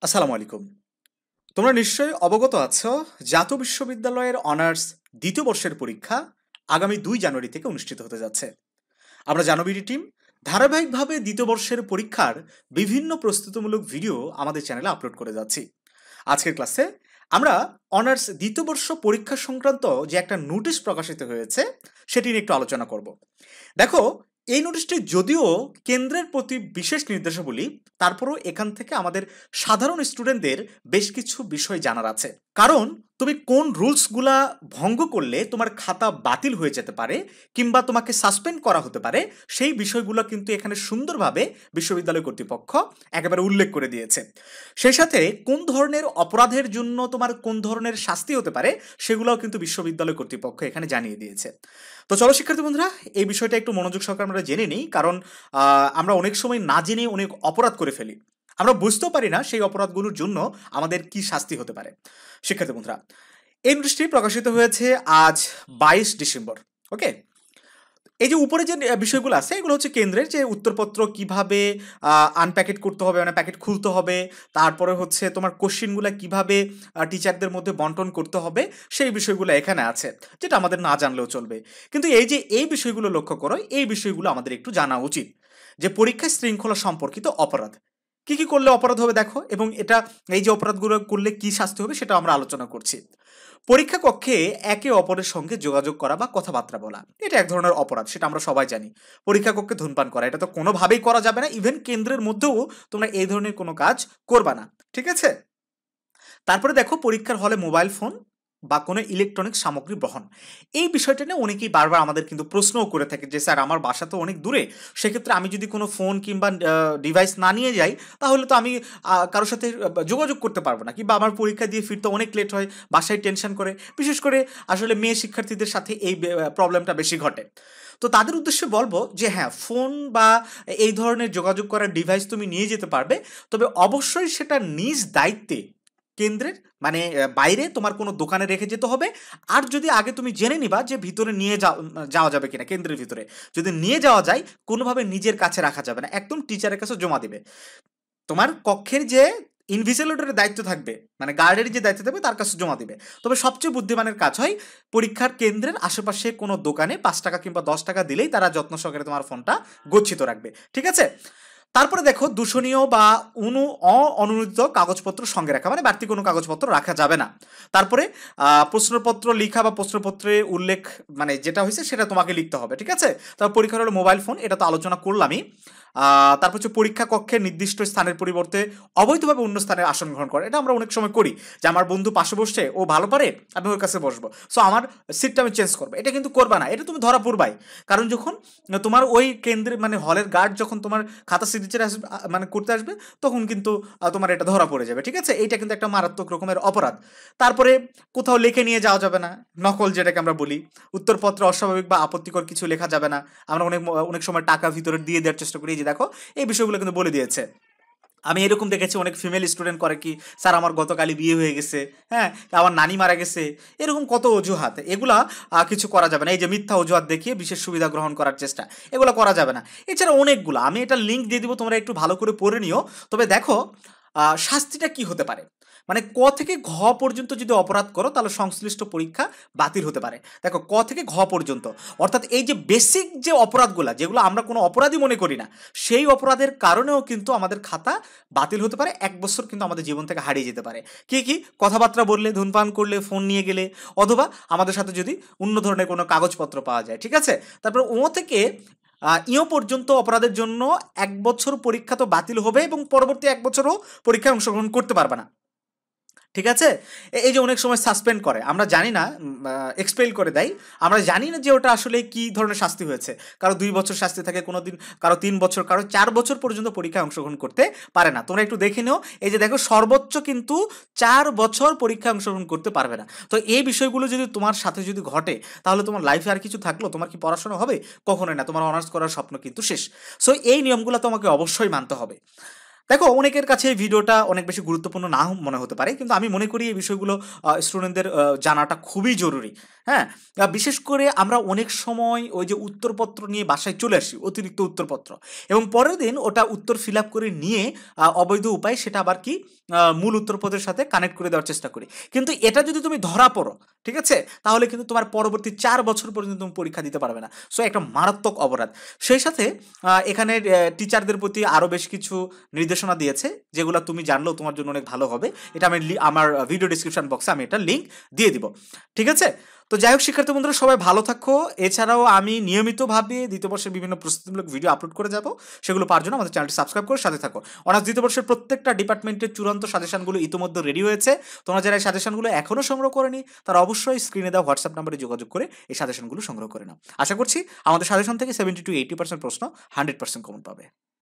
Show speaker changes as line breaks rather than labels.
আসসালামু আলাইকুম। তোমরা নিশ্চয়ই অবগত আছো, জাতীয় বিশ্ববিদ্যালয়ের অনার্স দ্বিতীয় বর্ষের পরীক্ষা আগামী 2 জানুয়ারি থেকে অনুষ্ঠিত হতে যাচ্ছে। আমরা জানবিডি টিম ধারাবাহিকভাবে দ্বিতীয় বর্ষের পরীক্ষার বিভিন্ন প্রস্তুতিমূলক ভিডিও আমাদের চ্যানেলে আপলোড করে যাচ্ছি। আজকের ক্লাসে আমরা অনার্স দ্বিতীয় বর্ষ পরীক্ষা সংক্রান্ত যে একটা নোটিশ প্রকাশিত হয়েছে সেটি নিয়ে একটু আলোচনা করব। দেখো, এই নোটিশটি যদিও কেন্দ্রের প্রতি বিশেষ নির্দেশাবলী, তারপরও এখান থেকে আমাদের সাধারণ স্টুডেন্টদের বেশ কিছু বিষয় জানার আছে। কারণ তুমি কোন রুলসগুলা ভঙ্গ করলে তোমার খাতা বাতিল হয়ে যেতে পারে কিংবা তোমাকে সাসপেন্ড করা হতে পারে, সেই বিষয়গুলো কিন্তু এখানে সুন্দরভাবে বিশ্ববিদ্যালয় কর্তৃপক্ষ একেবারে উল্লেখ করে দিয়েছে। সেই সাথে কোন ধরনের অপরাধের জন্য তোমার কোন ধরনের শাস্তি হতে পারে সেগুলোও কিন্তু বিশ্ববিদ্যালয় কর্তৃপক্ষ এখানে জানিয়ে দিয়েছে। তো চলো শিক্ষার্থী বন্ধুরা, এই বিষয়টা একটু মনোযোগ সহকারে আমরা জেনে নিই। কারণ আমরা অনেক সময় না জেনে অনেক অপরাধ করে ফেলি, আমরা বুঝতেও পারি না সেই অপরাধগুলোর জন্য আমাদের কি শাস্তি হতে পারে। শিক্ষার্থী বন্ধুরা, এই নোটিশটি প্রকাশিত হয়েছে আজ 22 ডিসেম্বর। ওকে, এই যে উপরে যে বিষয়গুলো আছে এগুলো হচ্ছে কেন্দ্রের যে উত্তরপত্র কিভাবে আনপ্যাকেট করতে হবে, মানে প্যাকেট খুলতে হবে, তারপরে হচ্ছে তোমার কোশ্চেনগুলো কিভাবে টিচারদের মধ্যে বন্টন করতে হবে, সেই বিষয়গুলো এখানে আছে, যেটা আমাদের না জানলেও চলবে। কিন্তু এই যে এই বিষয়গুলো লক্ষ্য করো, এই বিষয়গুলো আমাদের একটু জানা উচিত যে পরীক্ষা শৃঙ্খলা সম্পর্কিত অপরাধ কি কি করলে অপরাধ হবে দেখো, এবং এটা এই যে অপরাধগুলো করলে কি শাস্তি হবে সেটা আমরা আলোচনা করছি। পরীক্ষা কক্ষে একে অপরের সঙ্গে যোগাযোগ করা বা কথাবার্তা বলা, এটা এক ধরনের অপরাধ, সেটা আমরা সবাই জানি। পরীক্ষা কক্ষে ধূমপান করা, এটা তো কোনোভাবেই করা যাবে না, ইভেন কেন্দ্রের মধ্যেও তোমরা এই ধরনের কোনো কাজ করবা না, ঠিক আছে। তারপরে দেখো, পরীক্ষার হলে মোবাইল ফোন বা কোনো ইলেকট্রনিক সামগ্রী বহন, এই বিষয়টা নিয়ে অনেকেই বারবার আমাদের কিন্তু প্রশ্নও করে থাকে যে স্যার আমার বাসা তো অনেক দূরে, সেক্ষেত্রে আমি যদি কোনো ফোন কিংবা ডিভাইস না নিয়ে যাই তাহলে তো আমি কারোর সাথে যোগাযোগ করতে পারবো না, কিংবা আমার পরীক্ষা দিয়ে ফিরতে অনেক লেট হয়, বাসায় টেনশন করে, বিশেষ করে আসলে মেয়ে শিক্ষার্থীদের সাথে এই প্রবলেমটা বেশি ঘটে। তো তাদের উদ্দেশ্যে বলবো যে হ্যাঁ, ফোন বা এই ধরনের যোগাযোগ করার ডিভাইস তুমি নিয়ে যেতে পারবে, তবে অবশ্যই সেটা নিজ দায়িত্বে কেন্দ্রের মানে বাইরে তোমার কোনো দোকানে রেখে যেতে হবে। আর যদি আগে তুমি জেনে নিবা যে ভিতরে নিয়ে যাওয়া যাবে কিনা, কেন্দ্রের ভিতরে যদি নিয়ে যাওয়া যায় কোনোভাবে নিজের কাছে রাখা যাবে না, একদম টিচারের কাছে জমা দিবে। তোমার কক্ষের যে ইনভিজিলেটরের দায়িত্ব থাকবে, মানে গার্ডের যে দায়িত্ব থাকবে তার কাছে জমা দিবে। তবে সবচেয়ে বুদ্ধিমানের কাজ হয় পরীক্ষার কেন্দ্রের আশেপাশে কোনো দোকানে 5 টাকা কিংবা 10 টাকা দিলেই তারা যত্ন সহকারে তোমার ফোনটা গচ্ছিত রাখবে, ঠিক আছে। তারপরে দেখো, দূষণীয় বা অনুমোদিত কাগজপত্র সঙ্গে রাখা, মানে বাড়তি কোনো কাগজপত্র রাখা যাবে না। তারপরে প্রশ্নপত্র লিখা বা প্রশ্নপত্রে উল্লেখ, মানে যেটা হয়েছে সেটা তোমাকে লিখতে হবে, ঠিক আছে। তারপর পরীক্ষার হলো মোবাইল ফোন, এটা তো আলোচনা করলামই। তারপর হচ্ছে পরীক্ষা কক্ষে নির্দিষ্ট স্থানের পরিবর্তে অবৈধভাবে অন্য স্থানে আসন গ্রহণ করা, এটা আমরা অনেক সময় করি, যে আমার বন্ধু পাশে বসছে, ও ভালো পারে, আমি ওর কাছে বসবো, সো আমার সিটটা আমি চেঞ্জ করবো, এটা কিন্তু করবা না, এটা তুমি ধরা পড়বাই। কারণ যখন তোমার ওই কেন্দ্রে মানে হলের গার্ড যখন তোমার খাতা সিগনেচার আসবে মানে করতে আসবে, তখন কিন্তু তোমার এটা ধরা পড়ে যাবে, ঠিক আছে। এইটা কিন্তু একটা মারাত্মক রকমের অপরাধ। তারপরে কোথাও লিখে নিয়ে যাওয়া যাবে না, নকল যেটাকে আমরা বলি। উত্তরপত্রে অস্বাভাবিক বা আপত্তিকর কিছু লেখা যাবে না। আমরা অনেক অনেক সময় টাকা ভিতরে দিয়ে দেওয়ার চেষ্টা করি, যে দেখো এই বিষয়গুলো কিন্তু বলে দিয়েছে। আমি এরকম দেখেছি অনেক ফিমেল স্টুডেন্ট করে কি, স্যার আমার গতকালই বিয়ে হয়ে গেছে, হ্যাঁ, আমার নানি মারা গেছে, এরকম কত অজুহাত, এগুলা কিছু করা যাবে না। এই যে মিথ্যা অজুহাত দেখিয়ে বিশেষ সুবিধা গ্রহণ করার চেষ্টা, এগুলো করা যাবে না। এছাড়া অনেকগুলো, আমি এটা লিঙ্ক দিয়ে দিব, তোমরা একটু ভালো করে পড়ে নিও। তবে দেখো, শাস্তিটা কি হতে পারে, মানে ক থেকে ঘ পর্যন্ত যদি অপরাধ করো তাহলে সংশ্লিষ্ট পরীক্ষা বাতিল হতে পারে। দেখো, ক থেকে ঘ পর্যন্ত, অর্থাৎ এই যে বেসিক যে অপরাধগুলো, যেগুলো আমরা কোনো অপরাধই মনে করি না, সেই অপরাধের কারণেও কিন্তু আমাদের খাতা বাতিল হতে পারে, 1 বছর কিন্তু আমাদের জীবন থেকে হারিয়ে যেতে পারে। কি কি কথাবার্তা বললে, ধূমপান করলে, ফোন নিয়ে গেলে, অথবা আমাদের সাথে যদি অন্য ধরনের কোনো কাগজপত্র পাওয়া যায়, ঠিক আছে। তারপর ও থেকে ইও পর্যন্ত অপরাধের জন্য 1 বছর পরীক্ষা তো বাতিল হবে, এবং পরবর্তী 1 বছরও পরীক্ষায় অংশগ্রহণ করতে পারবে না, ঠিক আছে। এই যে অনেক সময় সাসপেন্ড করে, আমরা জানি না, এক্সপেল করে দেয়, আমরা জানি না যে ওটা আসলে কি ধরনের শাস্তি হয়েছে। কারো 2 বছর শাস্তি থাকে, কোনো দিন কারো 3 বছর, কারো 4 বছর পর্যন্ত পরীক্ষায় অংশগ্রহণ করতে পারে না। তোমরা একটু দেখে নিও, এই যে দেখো সর্বোচ্চ কিন্তু 4 বছর পরীক্ষায় অংশগ্রহণ করতে পারবে না। তো এই বিষয়গুলো যদি তোমার সাথে যদি ঘটে, তাহলে তোমার লাইফে আর কিছু থাকলো, তোমার কি পড়াশোনা হবে? কখনোই না, তোমার অনার্স করার স্বপ্ন কিন্তু শেষ। সো এই নিয়মগুলো তোমাকে অবশ্যই মানতে হবে। দেখো, অনেকের কাছে এই ভিডিওটা অনেক বেশি গুরুত্বপূর্ণ না মনে হতে পারে, কিন্তু আমি মনে করি এই বিষয়গুলো স্টুডেন্টদের জানাটা খুবই জরুরি। হ্যাঁ, বিশেষ করে আমরা অনেক সময় ওই যে উত্তরপত্র নিয়ে বাসায় চলে আসি, অতিরিক্ত উত্তরপত্র, এবং পরের দিন ওটা উত্তর ফিল আপ করে নিয়ে অবৈধ উপায় সেটা আবার কি মূল উত্তরপত্রের সাথে কানেক্ট করে দেওয়ার চেষ্টা করি। কিন্তু এটা যদি তুমি ধরা পড়ো, ঠিক আছে, তাহলে কিন্তু তোমার পরবর্তী 4 বছর পর্যন্ত তুমি পরীক্ষা দিতে পারবে না। সো একটা মারাত্মক অপরাধ। সেই সাথে এখানে টিচারদের প্রতি আরও বেশ কিছু নির্দেশনা দিয়েছে, যেগুলো তুমি জানলেও তোমার জন্য অনেক ভালো হবে। এটা আমি আমার ভিডিও ডিসক্রিপশন বক্সে আমি এটা লিঙ্ক দিয়ে দিব, ঠিক আছে? তো যাই হোক, শিক্ষার্থী বন্ধুরা সবাই ভালো থাকো। এছাড়াও আমি নিয়মিতভাবে দ্বিতীয় বর্ষের বিভিন্ন প্রস্তুতিমূলক ভিডিও আপলোড করে যাব, সেগুলো পাওয়ার জন্য আমাদের চ্যানেলটি সাবস্ক্রাইব করে সাথে থাকো। অনার্স দ্বিতীয় বর্ষের প্রত্যেকটা ডিপার্টমেন্টের চূড়ান্ত সাজেশনগুলো ইতিমধ্যে রেডি হয়েছে। তোমরা যারা এই সাজেশনগুলো এখনও সংগ্রহ করেনি, তারা অবশ্যই স্ক্রিনে দেওয়া হোয়াটসঅ্যাপ নাম্বারে যোগাযোগ করে এই সাজেশনগুলো সংগ্রহ করে নাও। আশা করছি আমাদের সাজেশন থেকে 70 to 80% প্রশ্ন 100% কমন পাবে।